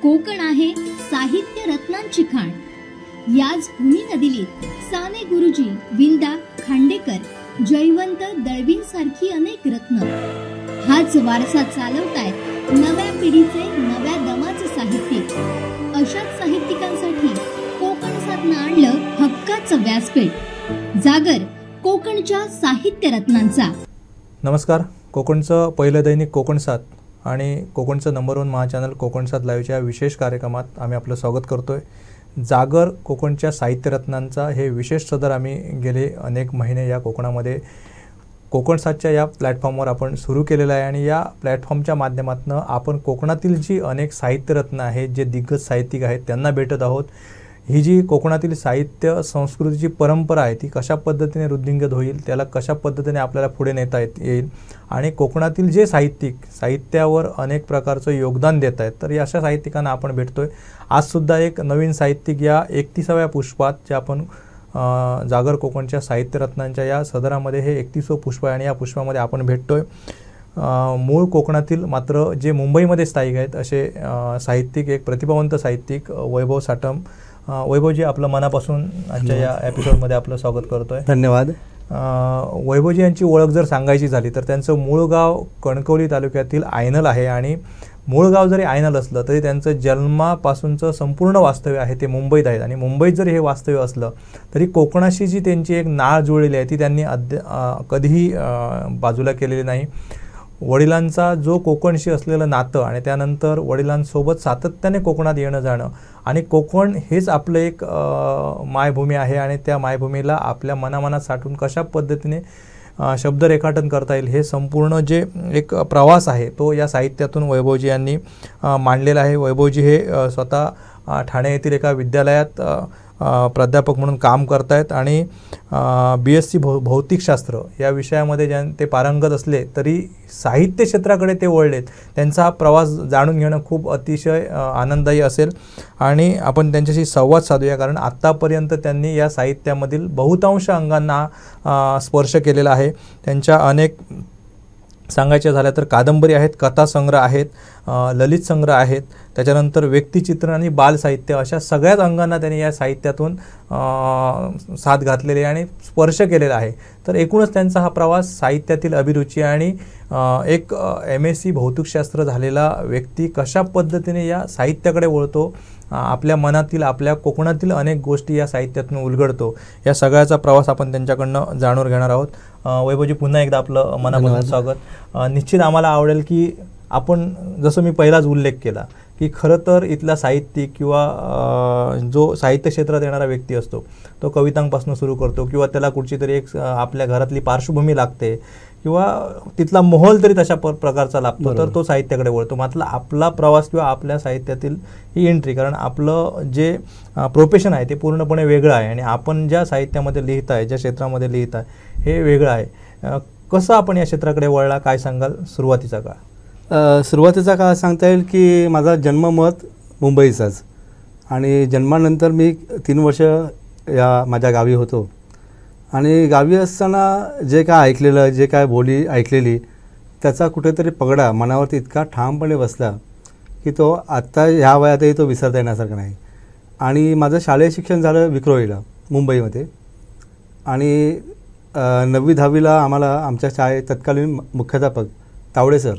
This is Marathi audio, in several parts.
कोकण आहे साहित्य रत्नांची खाण. याच भूमी नदीलीत साने गुरुजी, विंदा, खांडेकर, जयवंत दळवीं सारखी अनेक रत्न. हाच वारसा चालवतायत नव्या पिढीचे, नव्या दमाचे साहित्यिक. अशाच साहित्यिकांसाठी कोकण सातनं आणलं हक्काचं व्यासपीठ. जागर कोकणच्या साहित्य रत्नांचा. नमस्कार. कोकणचं पहिलं दैनिक कोकण सात आणि कोकणचं नंबर 1 महाचॅनल कोकण सात लाईव्हच्या विशेष कार्यक्रमात आम्ही आपलं स्वागत करतोय. जागर कोकणच्या साहित्य रत्नांचा हे विशेष सदर आम्ही गेले अनेक महिने या कोकणामध्ये कोकण सातच्या या प्लॅटफॉर्मवर आपण सुरू केलेलं आहे आणि या प्लॅटफॉर्मच्या माध्यमातून आपण कोकणातील जी अनेक साहित्य रत्न आहेत, जे दिग्गज साहित्यिक आहेत, त्यांना भेटत आहोत. ही जी कोकणातील साहित्य संस्कृतीची परंपरा आहे ती कशा पद्धतीने वृद्धिंगत होईल, त्याला कशा पद्धतीने आपल्याला पुढे नेता येईल आणि कोकणातील जे साहित्यावर अनेक प्रकारचं योगदान देत आहेत, तर अशा साहित्यिकांना आपण भेटतोय. आजसुद्धा एक नवीन साहित्यिक या 31व्या पुष्पात, जे आपण जागर कोकणच्या साहित्य रत्नांच्या या सदरामध्ये हे 31वं पुष्प आहे आणि या पुष्पामध्ये आपण भेटतोय मूळ कोकणातील मात्र जे मुंबईमध्ये स्थायिक आहेत असे साहित्यिक, एक प्रतिभावंत साहित्यिक वैभव साटम. वैभवजी, आपलं मनापासून आजच्या या एपिसोडमध्ये आपलं स्वागत करतोय. धन्यवाद. वैभवजी यांची ओळख जर सांगायची झाली तर त्यांचं मूळ गाव कणकवली तालुक्यातील आयनल आहे आणि मूळ गाव जरी आयनल असलं तरी त्यांचं जन्मापासूनचं संपूर्ण वास्तव्य आहे ते मुंबईत आहेत आणि मुंबईत जरी हे वास्तव्य असलं तरी कोकणाशी जी त्यांची एक नाळ जुळलेली आहे ती त्यांनी कधीही बाजूला केलेली नाही. वडिलांचा जो कोकणशी असलेलं नातं आणि त्यानंतर वडिलांसोबत सातत्याने कोकणात येणं जाणं आणि कोकण हेच आपलं एक मायभूमी आहे आणि त्या मायभूमीला आपल्या मनामनात साठवून कशा पद्धतीने शब्द रेखाटन करता येईल हे संपूर्ण जे एक प्रवास आहे तो या साहित्यातून वैभवजी यांनी मांडलेला आहे. वैभवजी हे स्वतः ठाणे येथील एका विद्यालयात प्राध्यापक म्हणून काम करत आहेत आणि BSc भौतिकशास्त्र या विषयामध्ये ते पारंगत असले तरी साहित्य क्षेत्राकडे ते वळलेत. त्यांचा हा प्रवास जाणून घेणं खूप अतिशय आनंददायी असेल आणि आपण त्यांच्याशी संवाद साधूया, कारण आत्तापर्यंत त्यांनी या साहित्यामधील बहुतांश अंगांना स्पर्श केलेला आहे. त्यांच्या अनेक सांगायच्या झाल्या तर कादंबरी आहेत, कथासंग्रह आहेत, ललित संग्रह आहेत, त्याच्यानंतर व्यक्तिचित्रण आणि बालसाहित्य, अशा सगळ्याच अंगांना त्यांनी या साहित्यातून साथ घातलेली आणि स्पर्श केलेला आहे. तर एकूणच त्यांचा हा प्रवास साहित्यातील अभिरुची आणि एक MSc भौतिकशास्त्र झालेला व्यक्ती कशा पद्धतीने या साहित्याकडे वळतो, आपल्या मनातील, आपल्या कोकणातील अनेक गोष्टी या साहित्यातून उलगडतो, या सगळ्याचा प्रवास आपण त्यांच्याकडनं जाणून घेणार आहोत. वैभवजी, पुन्हा एकदा आपलं मनापासून स्वागत. निश्चित आम्हाला आवडेल की आपण, जसं मी पहिलाच उल्लेख केला की खरं तर इथला साहित्यिक किंवा जो साहित्य क्षेत्रात येणारा व्यक्ती असतो तो कवितांपासून सुरू करतो किंवा त्याला कुठची तरी एक आपल्या घरातली पार्श्वभूमी लागते किंवा तिथला माहोल तरी तशा प्रकारचा लागतो, तर तो साहित्याकडे वळतो. मात्र आपला प्रवास किंवा आपल्या साहित्यातील ही एंट्री, कारण आपलं जे प्रोफेशन आहे ते पूर्णपणे वेगळं आहे आणि आपण ज्या साहित्यामध्ये लिहित आहे, ज्या क्षेत्रामध्ये लिहित आहे हे वेगळं आहे. कसं आपण या क्षेत्राकडे वळला, काय सांगाल सुरुवातीचा काळ? सुरुवातीचा काळ सांगता येईल की माझा जन्ममत मुंबईचाच आणि जन्मानंतर मी 3 वर्ष या माझ्या गावी होतो आणि गावी असताना जे काय ऐकलेलं, जे काय बोली ऐकलेली, त्याचा कुठेतरी पगडा मनावरती इतका ठामपणे बसला की तो आत्ता ह्या वयातही तो विसरता येण्यासारखा नाही. आणि माझं शालेय शिक्षण झालं विक्रोळीला मुंबईमध्ये आणि 9वी 10वीला आम्हाला आमच्या शाळेत तत्कालीन मुख्याध्यापक तावडे सर,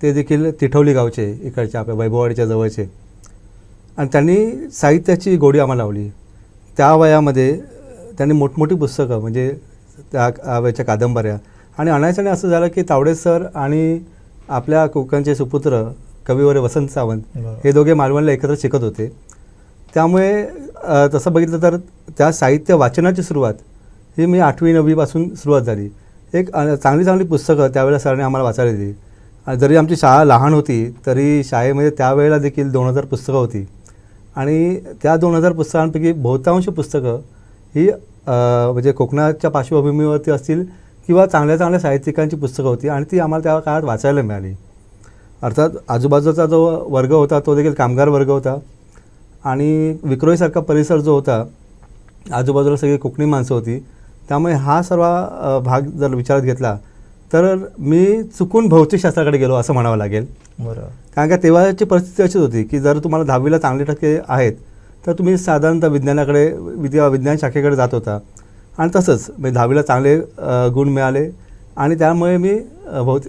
ते देखील तिठवली गावचे, इकडच्या आपल्या वैभववाडीच्या जवळचे, आणि त्यांनी साहित्याची गोडी आम्हाला लावली. त्या वयामध्ये त्यांनी मोठमोठी पुस्तकं, म्हणजे त्या वेळच्या कादंबऱ्या आणि आणायचं. आणि असं झालं की तावडे सर आणि आपल्या कोकणचे सुपुत्र कविवर्य वसंत सावंत हे दोघे मालवणला एकत्र शिकत होते. त्यामुळे तसं बघितलं तर त्या साहित्य वाचनाची सुरुवात ही मी 8वी 9वी पासून सुरुवात झाली. एक चांगली पुस्तकं त्यावेळेला सरांनी आम्हाला वाचायला दिली. जरी आमची शाळा लहान होती तरी शाळेमध्ये त्यावेळेला देखील 2000 पुस्तकं होती आणि त्या 2000 पुस्तकांपैकी बहुतांश पुस्तकं ही म्हणजे कोकणाच्या पार्श्वभूमीवरती असतील किंवा चांगल्या साहित्यिकांची पुस्तकं होती आणि ती आम्हाला त्या काळात वाचायला मिळाली. अर्थात आजूबाजूचा जो वर्ग होता तो देखील कामगार वर्ग होता आणि विक्रोळीसारखा परिसर जो होता, आजूबाजूला सगळी कोकणी माणसं होती. त्यामुळे हा सर्व भाग जर विचारात घेतला तर मी चुकून भौतिकशास्त्राकडे गेलो असं म्हणावं लागेल. बरं. कारण का तेव्हाची परिस्थिती अशीच होती की जर तुम्हाला 10वीला चांगले टक्के आहेत तर तुम्ही साधारणतः विज्ञान शाखेकडे जात होता. आणि तसंच म्हणजे 10वीला चांगले गुण मिळाले आणि त्यामुळे मी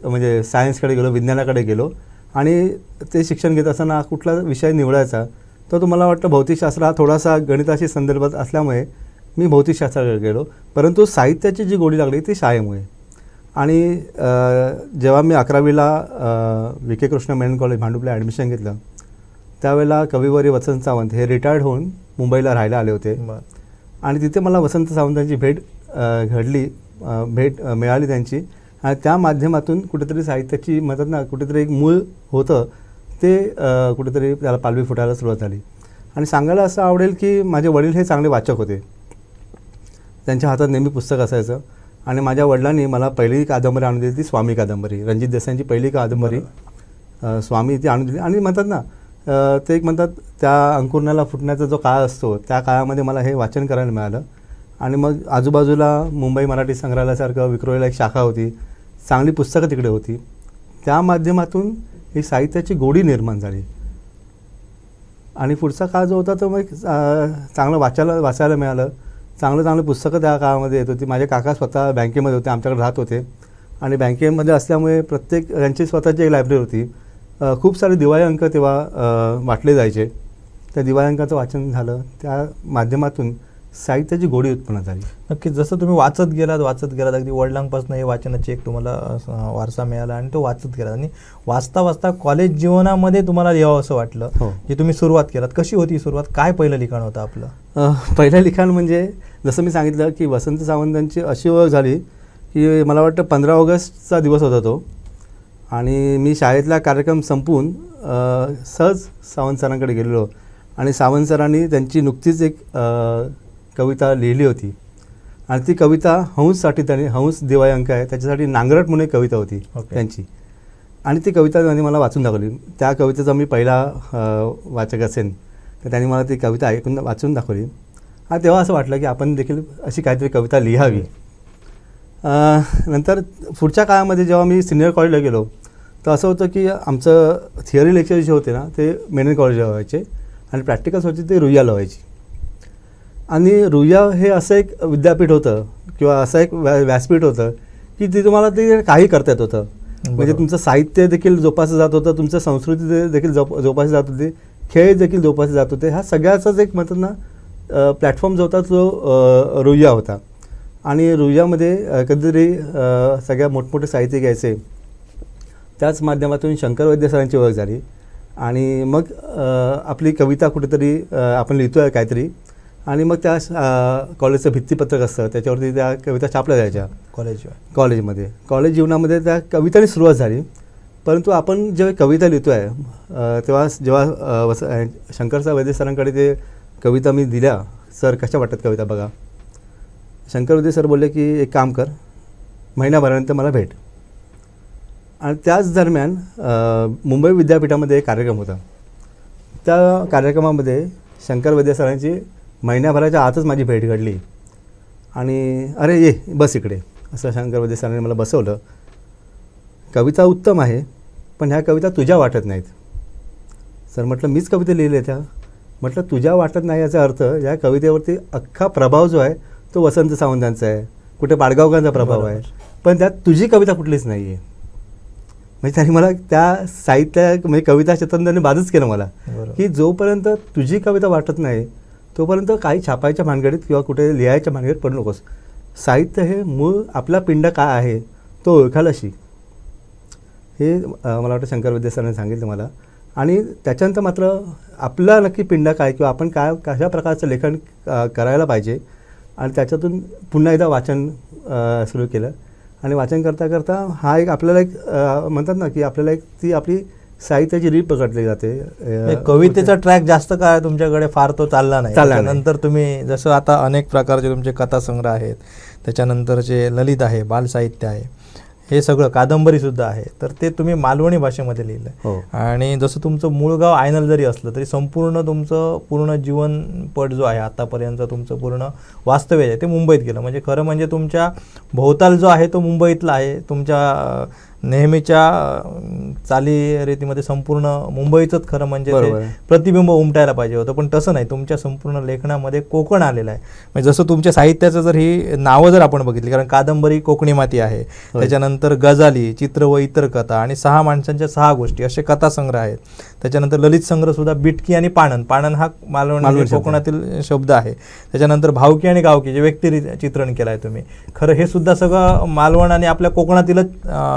म्हणजे सायन्सकडे गेलो, विज्ञानाकडे गेलो. आणि ते शिक्षण घेत असताना कुठला विषय निवडायचा तर तुम्हाला वाटतं भौतिकशास्त्र हा थोडासा गणिताशी संदर्भात असल्यामुळे मी भौतिकशास्त्राकडे गेलो. परंतु साहित्याची जी गोडी लागली ती शाळेमुळे. आणि जेव्हा मी 11वीला VK कृष्ण मेनन कॉलेज भांडुपला ॲडमिशन घेतलं त्यावेळेला कविवर्य वसंत सावंत हे रिटायर्ड होऊन मुंबईला राहायला आले होते. आणि तिथे मला वसंत सावंतांची भेट मिळाली त्यांची. आणि त्या माध्यमातून कुठेतरी साहित्याची म्हणतात ना कुठेतरी एक मूळ होतं ते कुठेतरी त्याला पालवी फुटायला सुरुवात झाली. आणि सांगायला असं आवडेल की माझे वडील हे चांगले वाचक होते. त्यांच्या हातात नेहमी पुस्तक असायचं. आणि माझ्या वडिलांनी मला पहिली कादंबरी आणून दिली ती स्वामी कादंबरी, रणजित देसाईंची पहिली कादंबरी स्वामी ती आणून दिली. आणि म्हणतात ना ते एक म्हणतात त्या अंकुरणाला फुटण्याचा जो काळ असतो त्या काळामध्ये मला हे वाचन करायला मिळालं. आणि मग आजूबाजूला मुंबई मराठी संग्रहालयासारखं विक्रोळीला एक शाखा होती, चांगली पुस्तकं तिकडे होती. त्या माध्यमातून ही साहित्याची गोडी निर्माण झाली. आणि पुढचा काळ जो होता तो मग चांगलं वाचायला मिळालं. चांगलं पुस्तकं त्या काळामध्ये येत होती. माझे काका स्वतः बँकेमध्ये होते, आमच्याकडे राहत होते. आणि बँकेमध्ये असल्यामुळे प्रत्येक त्यांची स्वतःची एक लायब्ररी होती. खूप सारे दिवाळी अंक तेव्हा वाटले जायचे. त्या दिवाळी अंकाचं वाचन झालं. त्या माध्यमातून साहित्याची गोडी उत्पन्न झाली. नक्कीच. जसं तुम्ही वाचत गेलात अगदी वडिलांपासून हे वाचनाची एक तुम्हाला वारसा मिळाला आणि तो वाचत गेलात. आणि वाचता कॉलेज जीवनामध्ये तुम्हाला यावं असं वाटलं. जे तुम्ही सुरुवात केलात, कशी होती सुरुवात? काय पहिलं लिखाण होतं आपलं? पहिलं लिखाण म्हणजे जसं मी सांगितलं की वसंत सावंतांची अशी ओळख झाली की मला वाटतं 15 ऑगस्टचा दिवस होता तो. आणि मी शाळेतला कार्यक्रम संपवून सहज सावंत सरांकडे गेलेलो. आणि सावंत सरांनी त्यांची नुकतीच एक कविता लिहिली होती. आणि ती कविता हंससाठी त्यांनी, हंस दिवाळी अंक आहे त्याच्यासाठी नांगरट म्हणून एक कविता होती त्यांची. आणि ती कविता त्यांनी मला वाचून दाखवली. त्या कवितेचा मी पहिला वाचक असेन तर त्यांनी मला ती कविता वाचून दाखवली. आणि तेव्हा असं वाटलं की आपण देखील अशी काहीतरी कविता लिहावी. नंतर पुढच्या काळामध्ये जेव्हा मी सिनियर कॉलेजला गेलो तर असं होतं की आमचं थिअरी लेक्चर जे होते ना ते मेनन कॉलेजला व्हायचे आणि प्रॅक्टिकल्स होते ते रुईयाला व्हायची. आणि रुईया हे असं एक विद्यापीठ होतं किंवा असं एक व्यासपीठ होतं की ते तुम्हाला ते काही करता येत होतं. म्हणजे तुमचं साहित्य देखील जोपासलं जात होतं, तुमचं संस्कृती देखील जोपासली जात होती, खेळ देखील जोपासले जात होते. ह्या सगळ्याचाच एक म्हणतात ना प्लॅटफॉर्म जो होता तो रुईया होता. आणि रुईयामध्ये कधीतरी सगळ्या मोठमोठे साहित्य घ्यायचे. त्याच माध्यमातून शंकर वैद्य सरांची ओळख झाली. आणि मग आपली कविता कुठेतरी आपण लिहितो आहे काहीतरी. आणि मग त्या कॉलेजचं भित्तीपत्रक असतं त्याच्यावरती त्या कविता छापल्या जायच्या कॉलेजमध्ये. कॉलेज जीवनामध्ये त्या कवितांनी सुरुवात झाली. परंतु आपण जेव्हा कविता लिहितो आहे तेव्हा जेव्हा शंकर वैद्य सरांकडे ते कविता मी दिल्या, सर कशा वाटतात कविता बघा. शंकर वैद्य सर बोलले की एक काम कर, महिनाभरानंतर मला भेट. आणि त्याच दरम्यान मुंबई विद्यापीठामध्ये एक कार्यक्रम होता. त्या कार्यक्रमामध्ये शंकर वैद्य सरांची महिन्याभराच्या आतच माझी भेट घडली. आणि अरे ये बस इकडे असं शंकर वैद्य सरांनी मला बसवलं. कविता उत्तम आहे पण ह्या कविता तुझ्या वाटत नाहीत. सर म्हटलं मीच कविता लिहिली आहे त्या. म्हटलं तुझ्या वाटत नाही याचा अर्थ या कवितेवरती अख्खा प्रभाव जो आहे तो वसंत सावंतांचा आहे, कुठे पाडगावकरांचा प्रभाव आहे, पण त्यात तुझी कविता कुठलीच नाही आहे. म्हणजे त्यांनी मला त्या साहित्य म्हणजे कविता क्षेत्रात त्यांनी बाजूच केलं मला की जोपर्यंत तुझी कविता वाटत नाही तोपर्यंत काही छापायच्या भानगडीत किंवा कुठे लिहायच्या भानगडीत पडू नकोस. साहित्य हे मूळ आपला पिंड काय आहे तो ओळखायला शिक. हे मला वाटतं शंकर वैद्य सरांनी सांगितलं मला. आणि त्याच्यानंतर मात्र आपला नक्की पिंड काय किंवा आपण काय कशा प्रकारचं लेखन करायला पाहिजे आणि त्याच्यातून पुन्हा एकदा वाचन सुरू केलं. आणि वाचन करता करता हा एक आपल्याला एक म्हणतात ना की आपल्याला एक ती आपली साहित्याची रीत पकडली जाते. कवितेचा ट्रॅक जास्त काळ तुमच्याकडे फार तो चालला नाही. नंतर तुम्ही जसं आता अनेक प्रकारचे तुमचे कथासंग्रह आहेत, त्याच्यानंतरचे ललित आहे, बालसाहित्य आहे, हे सगळं कादंबरीसुद्धा आहे, तर ते तुम्ही मालवणी भाषेमध्ये लिहिलं हो. आणि जसं तुमचं मूळ गाव आयनल जरी असलं तरी संपूर्ण तुमचं पूर्ण जीवनपट जो आहे आतापर्यंत तुमचं पूर्ण वास्तव्य आहे ते मुंबईत गेलं. म्हणजे खरं म्हणजे तुमच्या भोवताल जो आहे तो मुंबईतला आहे. तुमच्या नेहमीच्या चालीरीतीमध्ये संपूर्ण मुंबईचंच खरं म्हणजे ते प्रतिबिंब उमटायला पाहिजे होतं, पण तसं नाही. तुमच्या संपूर्ण लेखनामध्ये कोकण आलेलं आहे. म्हणजे जसं तुमच्या साहित्याचं जर ही नावं जर आपण बघितली, कारण कादंबरी कोकणी माती आहे, त्याच्यानंतर गजाली, चित्र व इतर कथा आणि 6 माणसांच्या 6 गोष्टी असे कथासंग्रह आहेत. त्याच्यानंतर ललित संग्रह सुद्धा बिटकी आणि पाणन, पाणन हा मालवणी कोकणातील शब्द आहे. त्याच्यानंतर भावकी आणि गावकी जे व्यक्ती चित्रण केलं आहे तुम्ही, खरं हे सुद्धा सगळं मालवण आणि आपल्या कोकणातीलच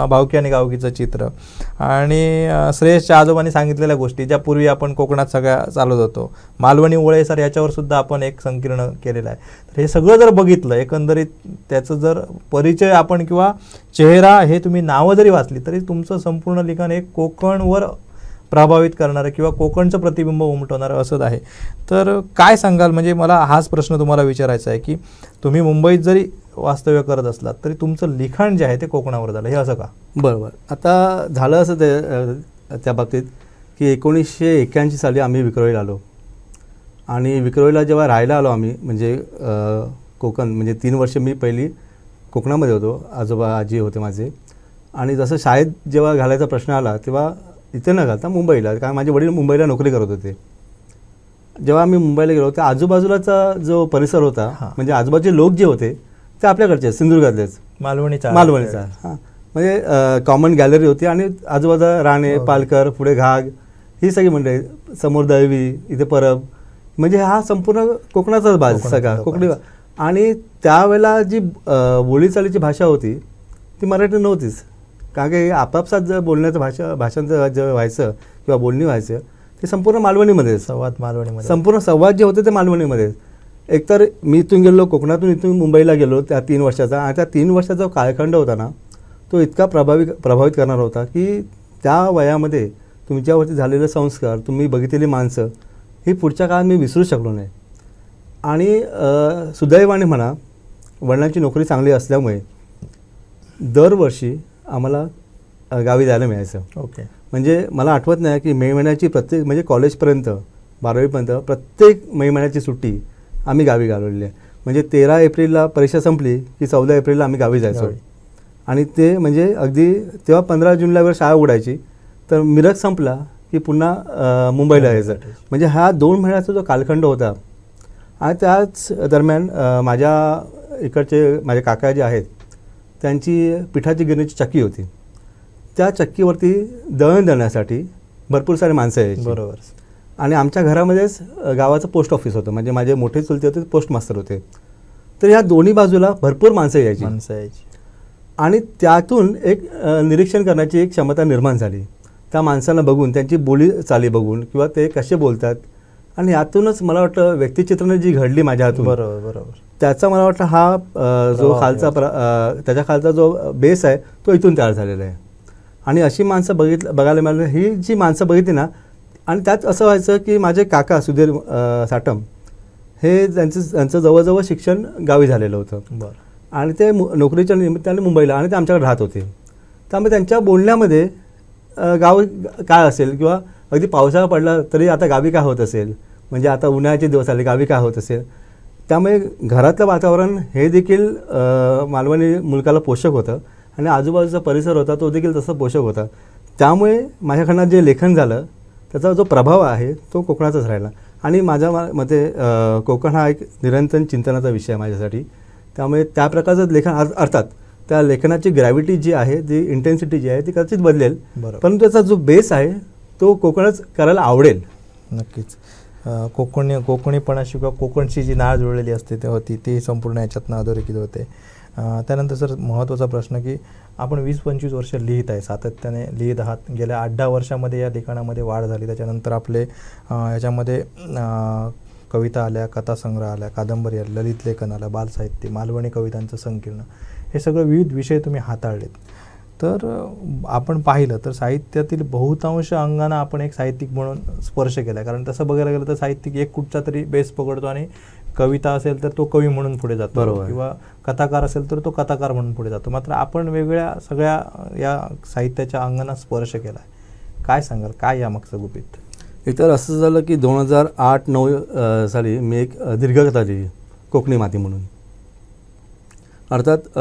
भावकी आणि गावकीचं चित्र. आणि श्रेयसच्या आजोबांनी सांगितलेल्या गोष्टी ज्या पूर्वी आपण कोकणात सगळ्या चालवत होतो, मालवणी ओळे सर याच्यावर सुद्धा आपण एक संकीर्ण केलेलं आहे. तर हे सगळं जर बघितलं एकंदरीत त्याचं जर परिचय आपण किंवा चेहरा हे तुम्ही नावं जरी वाचली तरी तुमचं संपूर्ण लिखाण हे कोकणवर प्रभावित करणारं किंवा कोकणचं प्रतिबिंब उमटवणारं असंच आहे. तर काय सांगाल, म्हणजे मला हाच प्रश्न तुम्हाला विचारायचा आहे की तुम्ही मुंबईत जरी वास्तव्य करत असलात तरी तुमचं लिखाण जे आहे ते कोकणावर झालं, हे असं का? बरोबर. आता झालं असं ते त्या बाबतीत की 1981 साली आम्ही विक्रोळीला आलो आणि विक्रोळीला जेव्हा राहायला आलो आम्ही, म्हणजे कोकण म्हणजे 3 वर्ष मी पहिली कोकणामध्ये होतो, आजोबा आजी होते माझे. आणि जसं शाळेत जेव्हा घालायचा प्रश्न आला तेव्हा इथे न घालता मुंबईला, कारण माझे वडील मुंबईला नोकरी करत होते. जेव्हा आम्ही मुंबईला गेलो त्या आजूबाजूलाचा जो परिसर होता, म्हणजे आजूबाजूचे लोक जे होते ते आपल्याकडचे सिंधुदुर्गातलेच, मालवणीचा. हां, म्हणजे कॉमन गॅलरी होती आणि आजूबाजूला राणे, पालकर, पुढे घाग, ही सगळी मंडळी, समोर दळवी, इथे परब, म्हणजे हा संपूर्ण कोकणाचाच भाग सगळा कोकणी. आणि त्यावेळेला जी बोलीचालीची भाषा होती ती मराठी नव्हतीच, कारण की आपापसात जर बोलण्याचं भाषांचं जे व्हायचं किंवा बोलणी व्हायचं ते संपूर्ण मालवणीमध्ये, मालवणीमध्ये संपूर्ण संवाद जे होते ते मालवणीमध्ये. एकतर मी इथून गेलो, कोकणातून इथून मुंबईला गेलो त्या 3 वर्षाचा, आणि त्या 3 वर्षाचा जो कालखंड होता ना तो इतका प्रभावित करणारा होता की त्या वयामध्ये तुमच्यावरती झालेले संस्कार, तुम्ही बघितलेली माणसं ही पुढच्या काळात मी विसरू शकलो नाही. आणि सुदैवाने म्हणा वडिलांची नोकरी चांगली असल्यामुळे दरवर्षी आम्हाला गावी जायला मिळायचं. ओके. म्हणजे मला आठवत नाही की मे महिन्याची प्रत्येक, म्हणजे कॉलेजपर्यंत 12वीपर्यंत प्रत्येक मे महिन्याची सुट्टी आम्ही गावी घालवलेली आहे. म्हणजे 13 एप्रिलला परीक्षा संपली की 14 एप्रिलला आम्ही गावी जायचो. आणि ते म्हणजे अगदी तेव्हा 15 जूनला वेळ शाळा उघडायची, तर मिरग संपला की पुन्हा मुंबईला यायचं. म्हणजे हा 2 महिन्याचा जो कालखंड होता. आणि त्याच दरम्यान माझे काका जे आहेत त्यांची पिठाची गिरणीची चक्की होती. त्या चक्कीवरती दळण देण्यासाठी भरपूर सारे माणसं यायची. बरोबर. आणि आमच्या घरामध्येच गावाचं पोस्ट ऑफिस होतं, म्हणजे माझे मोठे चुलते होते पोस्ट मास्टर होते. तर ह्या दोन्ही बाजूला भरपूर माणसं यायची. आणि त्यातून एक निरीक्षण करण्याची एक क्षमता निर्माण झाली. त्या माणसांना बघून, त्यांची बोली चाली बघून किंवा ते कसे बोलतात, आणि यातूनच मला वाटतं व्यक्तिचित्रण जी घडली माझ्या हातून, बरोबर, त्याचा मला वाटतं हा जो खालचा त्याच्या खालचा जो बेस आहे तो इथून तयार झालेला आहे. आणि अशी माणसं बघायला मिळाली. ही जी माणसं बघितली ना, आणि त्यात असं व्हायचं की माझे काका सुधीर साटम हे त्यांचं जवळजवळ शिक्षण गावी झालेलं होतं. बरं. आणि ते नोकरीच्या निमित्ताने मुंबईला, आणि ते आमच्याकडे राहत होते. त्यामुळे त्यांच्या बोलण्यामध्ये गाव काय असेल, किंवा अगदी पावसाळा पडला तरी आता गावी काय होत असेल, म्हणजे आता उन्हाळ्याचे दिवस आले गावी काय होत असेल, त्यामुळे घरातलं वातावरण हे देखील मालवणी मुलकाला पोषक होतं. आणि आजूबाजूचा परिसर होता तो देखील तसा पोषक होता. त्यामुळे माझ्याकडनं जे लेखन झालं त्याचा जो प्रभाव आहे तो कोकणाचाच राहिला. आणि माझ्या मते कोकण हा एक निरंतर चिंतनाचा विषय आहे माझ्यासाठी. त्यामुळे त्या प्रकारचं लेखन, अर्थात त्या लेखनाची ग्रॅव्हिटी जी आहे, जी इंटेन्सिटी जी आहे ती कदाचित बदलेल, परंतु त्याचा जो बेस आहे तो कोकणच करायला आवडेल. नक्कीच. कोकणीपणाशी किंवा कोकणची जी नाळ जुळलेली असते ते होती ती संपूर्ण याच्यातनं अधोरेखित होते. त्यानंतर सर महत्त्वाचा प्रश्न की आपण 20-25 वर्ष लिहित आहे, सातत्याने लिहित आहात. गेल्या 8-10 वर्षामध्ये या लिखाणामध्ये वाढ झाली. त्याच्यानंतर आपले याच्यामध्ये कविता आल्या, कथासंग्रह आल्या, कादंबरी आल्या, ललित लेखन आलं, बालसाहित्य, मालवणी कवितांचं संकीर्ण, हे सगळं विविध विषय तुम्ही हाताळलेत. तर आपण पाहिलं तर साहित्यातील बहुतांश अंगांना आपण एक साहित्यिक म्हणून स्पर्श केला आहे. कारण तसं बघायला गेलं तर साहित्यिक एक कुठचा तरी बेस पकडतो आणि कविता असेल तर तो कवी म्हणून पुढे जातो, बरोबर. किंवा कथाकार असेल तर तो कथाकार म्हणून पुढे जातो. मात्र आपण वेगवेगळ्या सगळ्या या साहित्याच्या अंगणात स्पर्श केला आहे. काय सांगाल, काय या मागचं गुपित? इतर असं झालं की 2008-09 साली मी एक दीर्घकथा लिहिली, कोकणी माती म्हणून. अर्थात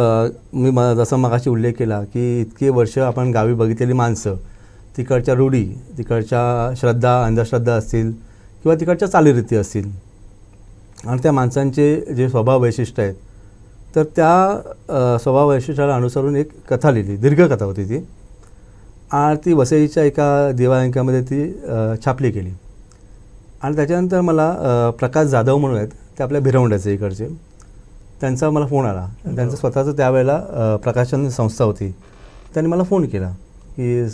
मी जसं मगाशी उल्लेख केला की इतके वर्ष आपण गावी बघितलेली माणसं, तिकडच्या रूढी, तिकडच्या श्रद्धा अंधश्रद्धा असतील किंवा तिकडच्या चालीरीती असतील, आणि त्या माणसांचे जे स्वभाव वैशिष्ट्य आहेत, तर त्या स्वभाव वैशिष्ट्याला अनुसरून एक कथा लिहिली, दीर्घकथा होती ती, आणि ती वसईच्या एका दिवाळंकामध्ये ती छापली गेली. आणि त्याच्यानंतर मला प्रकाश जाधव म्हणून आहेत, ते आपल्या भिरवंड्याचे इकडचे, त्यांचा मला फोन आला. त्यांचं स्वतःचं त्यावेळेला प्रकाशन संस्था होती. त्यांनी मला फोन केला की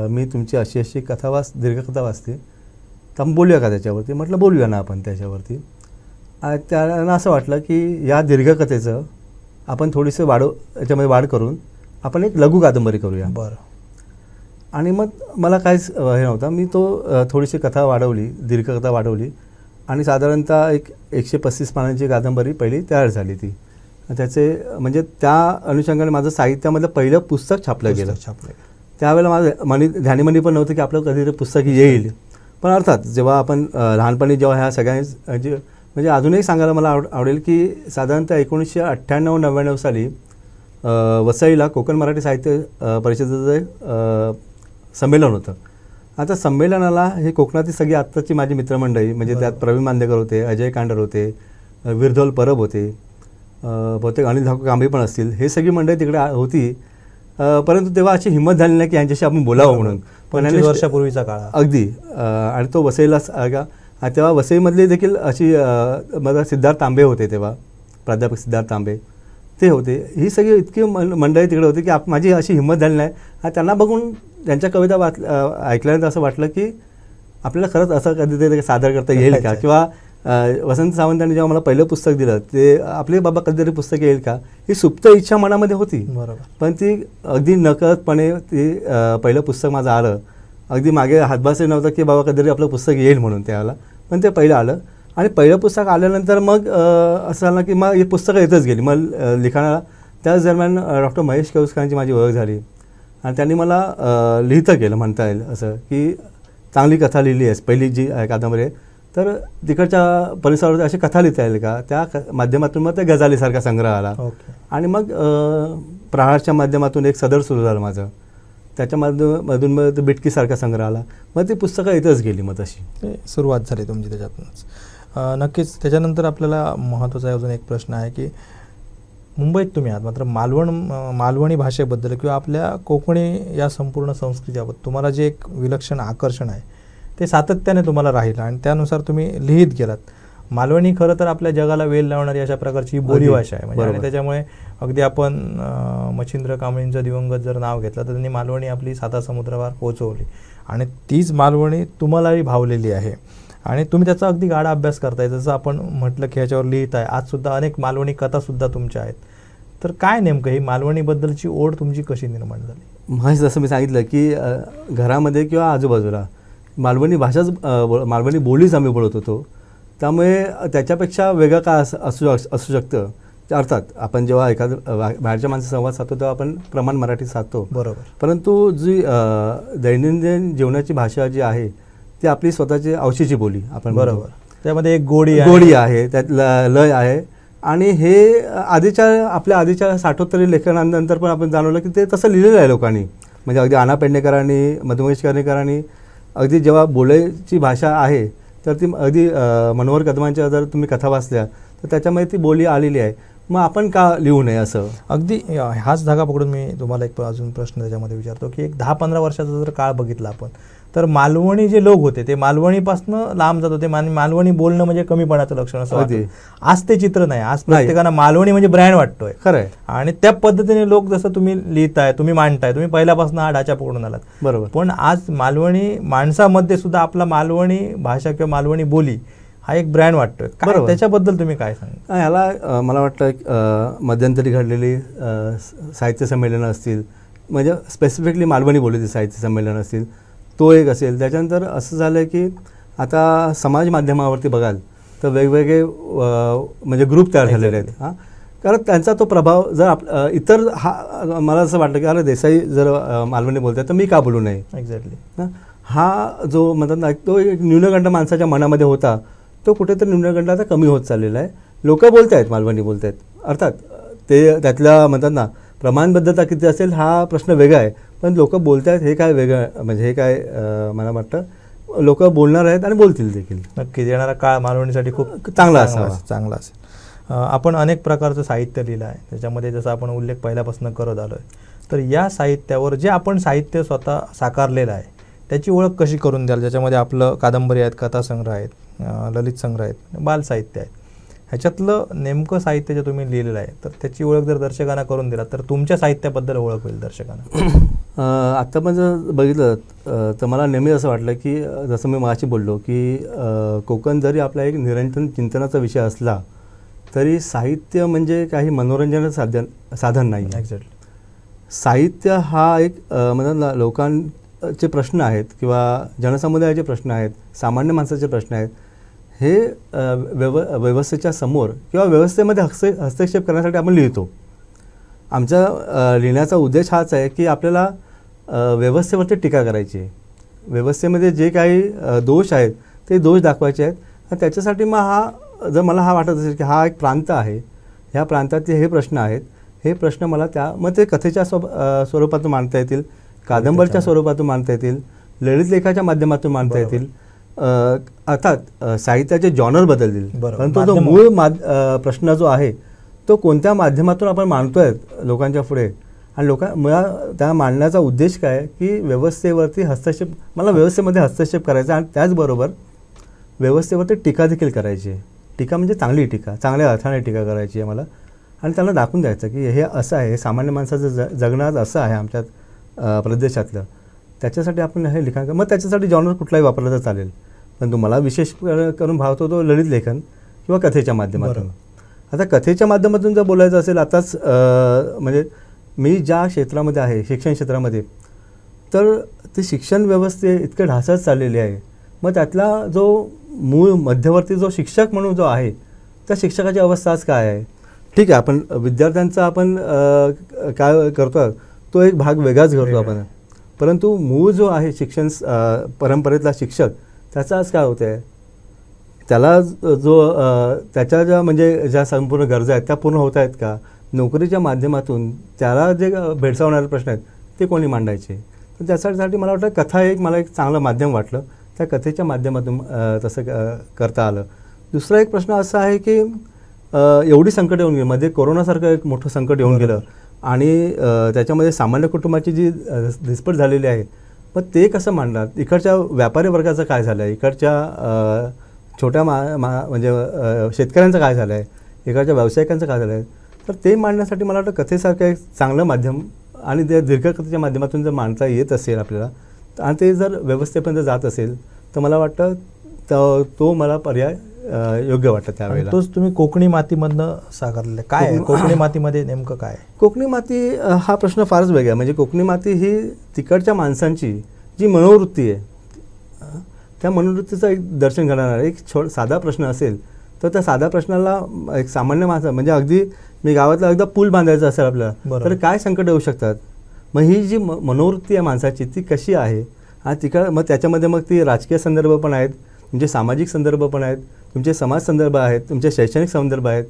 मी तुमची अशी अशी दीर्घकथा वाचते, तर आपण बोलूया का त्याच्यावरती? म्हटलं बोलूया ना आपण त्याच्यावरती. आणि त्यांना असं वाटलं की या दीर्घकथेचं आपण थोडीशी याच्यामध्ये वाढ करून आपण एक लघु कादंबरी करूया. बरं. आणि मग मला काहीच हे नव्हतं, मी थोडीशी कथा वाढवली, दीर्घकथा वाढवली, आणि साधारणतः एक 135 पानांची कादंबरी पहिली तयार झाली ती. त्याचे म्हणजे त्या अनुषंगाने माझं साहित्यामधलं पहिलं पुस्तक छापलं गेलं. त्यावेळेला माझं ध्यानीमनी पण नव्हतं की आपलं कधी पुस्तक येईल. पण अर्थात जेव्हा आपण लहानपणी जेव्हा ह्या सगळ्या म्हणजे अजूनही सांगायला मला आवडेल की साधारणतः 1998-99 साली वसईला कोकण मराठी साहित्य परिषदेचं संमेलन होतं. आता संमेलनाला हे कोकणातील सगळी आत्ताची माझी मित्रमंडळी, म्हणजे त्यात प्रवीण मांदेकर होते, अजय कांडर होते, विरधोल परब होते, बहुतेक अनिल धाकू कांबळे पण असतील, हे सगळी मंडळी तिकडे होती. परंतु तेव्हा अशी हिंमत झाली नाही की यांच्याशी आपण बोलावं म्हणून. पण 25 वर्षापूर्वीचा काळ अगदी. आणि तो वसईला तेव्हा वसईमधले देखील अशी माझा सिद्धार्थ तांबे होते, तेव्हा प्राध्यापक सिद्धार्थ तांबे ते होते. ही सगळी इतकी मंडळी तिकडे होती की माझी अशी हिंमत झाली नाही. आणि त्यांना बघून त्यांच्या कविता ऐकल्यानंतर असं वाटलं की आपल्याला खरंच असं कधीतरी सादर करता येईल का, किंवा वसंत सावंतांनी जेव्हा मला पहिलं पुस्तक दिलं ते आपले बाबा कधीतरी पुस्तक येईल का, ही सुप्त इच्छा मनामध्ये होती. बरोबर. पण ती अगदी नकळतपणे ती पहिलं पुस्तक माझं आलं. अगदी मागे हातभासही नव्हतं की बाबा कधीतरी आपलं पुस्तक येईल म्हणून त्यावेळेला, पण ते पहिलं आलं. आणि पहिलं पुस्तक आल्यानंतर मग असं झालं की मग ही पुस्तकं येतच गेली. मग लिखाणाला त्याच दरम्यान डॉक्टर महेश केवस्करांची माझी ओळख झाली, आणि त्यांनी मला लिहितं केलं म्हणता येईल असं, की चांगली कथा लिहिली आहेस, पहिली जी कादंबरी आहे, तर तिकडच्या परिसरावर अशी कथा लिहिता येईल का. त्या माध्यमातून मग त्या गझालीसारखा संग्रह आला. आणि मग प्रहारच्या माध्यमातून एक सदर सुरू झालं माझं, त्याच्या मधून मग बिटकीसारखा संग्रह आला. मग ती पुस्तकं येतच गेली. मग तशी सुरुवात झाली तुमची त्याच्यातूनच. नक्कीच. त्याच्यानंतर आपल्याला महत्त्वाचा अजून एक प्रश्न आहे की मुंबईत तुम्ही आहात, मात्र मालवणी भाषेबद्दल किंवा आपल्या कोकणी या संपूर्ण संस्कृतीबाबत तुम्हाला जे एक विलक्षण आकर्षण आहे ते सातत्याने तुम्हाला राहिलं, आणि त्यानुसार तुम्ही लिहित गेलात. मालवणी खरं तर आपल्या जगाला वेल लावणारी अशा प्रकारची बोलीभाषा आहे. म्हणजे आणि त्याच्यामुळे अगदी आपण मच्छिंद्र कांबळेंचं दिवंगत जर नाव घेतलं तर त्यांनी मालवणी आपली सातासमुद्रावर पोहोचवली, आणि तीच मालवणी तुम्हालाही भावलेली आहे, आणि तुम्ही त्याचा अगदी गाढा अभ्यास करताय. जसं आपण म्हटलं की ह्याच्यावर लिहित आहे, आजसुद्धा अनेक मालवणी कथासुद्धा तुमच्या आहेत. तर काय नेमकं ही मालवणीबद्दलची ओढ तुमची कशी निर्माण झाली? महेश, जसं मी सांगितलं की घरामध्ये किंवा आजूबाजूला मालवणी भाषाच, मालवणी बोलीच आम्ही बोलत होतो. त्यामुळे त्याच्यापेक्षा वेगळं काय असू शकतं. अर्थात आपण जेव्हा एखादं बाहेरच्या माणसं संवाद साधतो तेव्हा आपण प्रमाण मराठी साधतो, बरोबर. परंतु जी दैनंदिन जीवनाची भाषा जी आहे ती आपली स्वतःची औशीची बोली आपण, बरोबर. त्यामध्ये एक गोडी आहे, त्यात लय आहे. आणि हे आपल्या आधीच्या 60 लेखनानंतर पण आपण जाणवलं की ते तसं लिहिलेलं आहे लोकांनी. म्हणजे अगदी आना पेडणेकरांनी, मधुमेश कर्णेकरांनी अगदी जेव्हा बोलायची भाषा आहे तर ती अगदी मनोहर कदमांच्या जर तुम्ही कथा वाचल्या तर त्याच्यामध्ये ती बोली आलेली आहे. मग आपण का लिहू नये असं. अगदी हाच धागा पकडून मी तुम्हाला एक अजून प्रश्न त्याच्यामध्ये विचारतो की एक 10-15 वर्षाचा जर काळ बघितला आपण, तर मालवणी जे लोक होते ते मालवणीपासून लांब जात होते. मालवणी बोलणं म्हणजे कमीपणाचं लक्षण असं वाटतं. आज ते चित्र नाही. आज प्रत्येकाला मालवणी म्हणजे ब्रँड वाटतोय. खरं आहे. आणि त्या पद्धतीने लोक जसं तुम्ही लिहिताय, तुम्ही मांडताय, तुम्ही पहिल्यापासून हा ढाचा पकडून आलात, बरोबर. पण आज मालवणी माणसामध्ये सुद्धा आपला मालवणी भाषा किंवा मालवणी बोली हा एक ब्रँड वाटतोय. काय त्याच्याबद्दल तुम्ही काय सांगा? ह्याला मला वाटतं मध्यंतरी घडलेली साहित्य संमेलनं असतील, म्हणजे स्पेसिफिकली मालवणी बोलीचे साहित्य संमेलन असतील, तो एक असेल. त्याच्यानंतर असं झालं की आता समाज माध्यमावरती बघाल तर वेगवेगळे म्हणजे ग्रुप तयार झालेले आहेत. हां, कारण त्यांचा तो प्रभाव जर इतर मला असं वाटलं की अरे देसाई जर मालवणी बोलतात तर मी का बोलू नये. एक्झॅक्टली. हा जो म्हणतात ना तो एक न्यूनगंड माणसाच्या मनामध्ये होता, तो कुठेतरी न्यूनगंड आता कमी होत चाललेला आहे. लोक बोलत आहेत, मालवणी बोलत आहेत. अर्थात ते त्यातल्या म्हणतात ना प्रमाणबद्धता किती असेल हा प्रश्न वेगळा आहे, पण लोक बोलत आहेत हे काय वेगळं, म्हणजे हे काय मला वाटतं लोक बोलणार आहेत आणि बोलतील देखील. नक्कीच येणारा काळ मालवणीसाठी खूप चांगला असेल. आपण अनेक प्रकारचं साहित्य लिहिलं आहे, त्याच्यामध्ये जसं आपण उल्लेख पहिल्यापासून करत आलो आहे, तर या साहित्यावर जे आपण साहित्य स्वतः साकारलेलं आहे त्याची ओळख कशी करून द्याल, ज्याच्यामध्ये आपलं कादंबरी आहेत, कथासंग्रह आहेत, ललित संग्रह आहेत, बालसाहित्य आहेत, ह्याच्यातलं नेमकं साहित्य जे तुम्ही लिहिलेलं आहे तर त्याची ओळख जर दर्शकांना करून दिला तर तुमच्या साहित्याबद्दल ओळख होईल दर्शकांना. आत्ता पण जर बघितलं तर मला नेहमी असं वाटलं की जसं मी मगाशी बोललो की कोकण जरी आपला एक निरंतर चिंतनाचा विषय असला तरी साहित्य म्हणजे काही मनोरंजनाचं साधन नाही. एक्झॅक्टली. साहित्य हा एक म्हणतात ना लोकांचे प्रश्न आहेत किंवा जनसमुदायाचे प्रश्न आहेत, सामान्य माणसाचे प्रश्न आहेत, हे व्यवस्थेच्या समोर किंवा व्यवस्थेमध्ये हस्तक्षेप करण्यासाठी आपण लिहितो. आमचा लिहिण्याचा उद्देश हाच आहे की आपल्याला व्यवस्थेवरती टीका करायची आहे. व्यवस्थेमध्ये जे काही दोष आहेत ते दोष दाखवायचे आहेत. आणि त्याच्यासाठी मग जर मला वाटत असेल की हा एक प्रांत आहे, ह्या प्रांतातले हे प्रश्न आहेत, हे प्रश्न मला मग ते कथेच्या स्वरूपातून मांडता येतील, कादंबरीच्या स्वरूपातून मांडता येतील, ललित लेखाच्या माध्यमातून मांडता येतील. अर्थात साहित्याचे जॉनर बदलतील, परंतु तो मूळ प्रश्न जो आहे तो कोणत्या माध्यमातून आपण मांडतोय लोकांच्या पुढे, आणि मला त्या मांडण्याचा उद्देश काय की व्यवस्थेवरती हस्तक्षेप, मला व्यवस्थेमध्ये हस्तक्षेप करायचा आणि त्याचबरोबर व्यवस्थेवरती टीका देखील करायची आहे. टीका म्हणजे चांगली टीका, चांगल्या अर्थाने टीका करायची आहे मला, आणि त्यांना दाखवून द्यायचं की हे असं आहे, हे सामान्य माणसाचं जगणं असं आहे आमच्या प्रदेशातलं. त्याच्यासाठी आपण हे लिखाण, मग त्याच्यासाठी जॉनर कुठलाही वापरला तर चालेल, पण तुम्हाला विशेष करून भावतो तो ललित लेखन किंवा कथेच्या माध्यमातून. आता कथेच्या माध्यमातून जर बोलायचं असेल, आताच म्हणजे मी ज्या क्षेत्रामध्ये आहे, शिक्षण क्षेत्रामध्ये, तर ती शिक्षण व्यवस्थे इतके ढासळत चाललेली आहे. मग त्यातला जो मूळ मध्यवर्ती जो शिक्षक म्हणून जो आहे, त्या शिक्षकाची अवस्था आज काय आहे. ठीक आहे, आपण विद्यार्थ्यांचा आपण काय करतो तो एक भाग वेगळाच करतो आपण, परंतु मूळ जो आहे शिक्षण परंपरेतला शिक्षक, त्याचा आज काय होतं आहे, त्याला त्याच्या ज्या म्हणजे ज्या संपूर्ण गरजा आहेत त्या पूर्ण होत आहेत का, नोकरीच्या माध्यमातून त्याला जे भेडसावणारे प्रश्न आहेत ते कोणी मांडायचे. तर त्यासाठी मला वाटतं कथा मला एक चांगलं माध्यम वाटलं, त्या कथेच्या माध्यमातून तसं करता आलं. दुसरा एक प्रश्न असा आहे की एवढी संकट येऊन गेली, मध्ये कोरोनासारखं एक मोठं संकट येऊन गेलं आणि त्याच्यामध्ये सामान्य कुटुंबाची जी दिसपट झालेली आहे, मग ते कसं मांडणार, इकडच्या व्यापारी वर्गाचं काय झालं आहे, इकडच्या छोट्या म्हणजे शेतकऱ्यांचं काय झालं आहे, इकडच्या व्यावसायिकांचं काय झालं आहे. तर ते मांडण्यासाठी मला वाटतं कथेसारखं एक चांगलं माध्यम आणि त्या दीर्घकथेच्या माध्यमातून जर मांडता येत असेल आपल्याला, आणि ते जर व्यवस्थेपर्यंत जात असेल तर मला वाटतं तो मला पर्याय योग्य वाटतं त्यावेळेला. तोच तुम्ही कोकणी मातीमधनं साकारलेलं काय आहे, कोकणी मातीमध्ये नेमकं काय? कोकणी माती हा प्रश्न फारच वेगळा आहे. म्हणजे कोकणी माती ही तिकडच्या माणसांची जी मनोवृत्ती आहे, त्या मनोवृत्तीचं एक दर्शन घडणार. एक साधा प्रश्न असेल तर त्या साध्या प्रश्नाला एक सामान्य माणसं, म्हणजे अगदी मी गावातला एकदा पूल बांधायचा असेल आपल्याला, तर काय संकट येऊ शकतात. मग ही जी मनोवृत्ती आहे माणसाची ती कशी आहे, आणि मग त्याच्यामध्ये मग ती राजकीय संदर्भ पण आहेत, तुमचे सामाजिक संदर्भ पण आहेत, तुमचे समाज संदर्भ आहेत, तुमचे शैक्षणिक संदर्भ आहेत.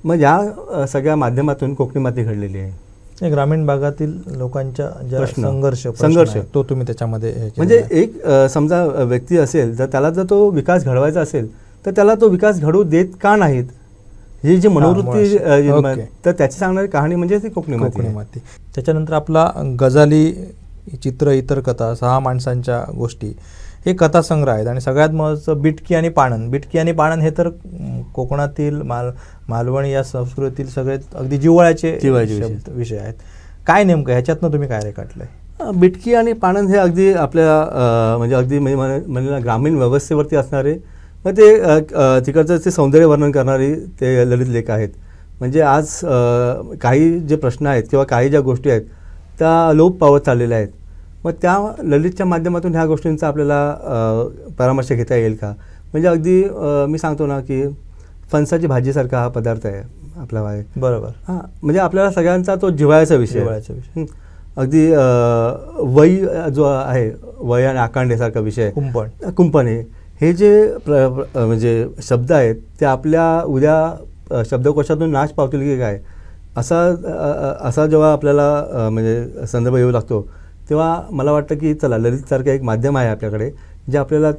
मग या सगळ्या माध्यमातून कोकणी माती घडलेली आहे. ग्रामीण भागातील लोकांच्या ज्या संघर्ष तो तुम्ही त्याच्यामध्ये, म्हणजे एक समजा व्यक्ती असेल तर त्याला जर तो विकास घडवायचा असेल तर त्याला तो विकास घडवू देत का नाहीत, ही जी मनोवृत्ती, तर त्याची सांगणारी कहाणी म्हणजे ती कोकणी माती. त्याच्यानंतर आपला गझाली, चित्र, इतर कथा, 6 माणसांच्या गोष्टी हे कथासंग्रह आहेत. आणि सगळ्यात महत्त्वाचं बिटकी आणि पाणन. बिटकी आणि पाणन हे तर कोकणातील मालवणी या संस्कृतीतील सगळे अगदी जिव्हाळ्याचे विषय आहेत. काय नेमकं ह्याच्यातनं तुम्ही काय रेखाटलंय? बिटकी आणि पाणन हे अगदी आपल्या म्हणजे अगदी म्हणजे ग्रामीण व्यवस्थेवरती असणारे, मग ते तिकडचं ते सौंदर्य वर्णन करणारी ते ललित लेख आहेत. म्हणजे आज काही जे प्रश्न आहेत किंवा काही ज्या गोष्टी आहेत त्या लोप पावत चाललेल्या आहेत. मग त्या ललितच्या माध्यमातून ह्या गोष्टींचा आपल्याला परामर्श घेता येईल का. म्हणजे अगदी मी सांगतो ना की फणसाची भाजीसारखा हा पदार्थ आहे आपला आहे. बरोबर. हां, म्हणजे आपल्याला सगळ्यांचा तो जिव्हाळ्याचा विषय. अगदी वय जो आहे, वय आणि आकांडेसारखा विषय. कुंपण हे जे म्हणजे शब्द आहेत ते आपल्या उद्या शब्दकोशातून नाश पावतील की काय असा जेव्हा आपल्याला म्हणजे संदर्भ येऊ लागतो, तेव्हा मला वाटतं की चला ललितसारखं एक माध्यम आहे आपल्याकडे जे आपल्याला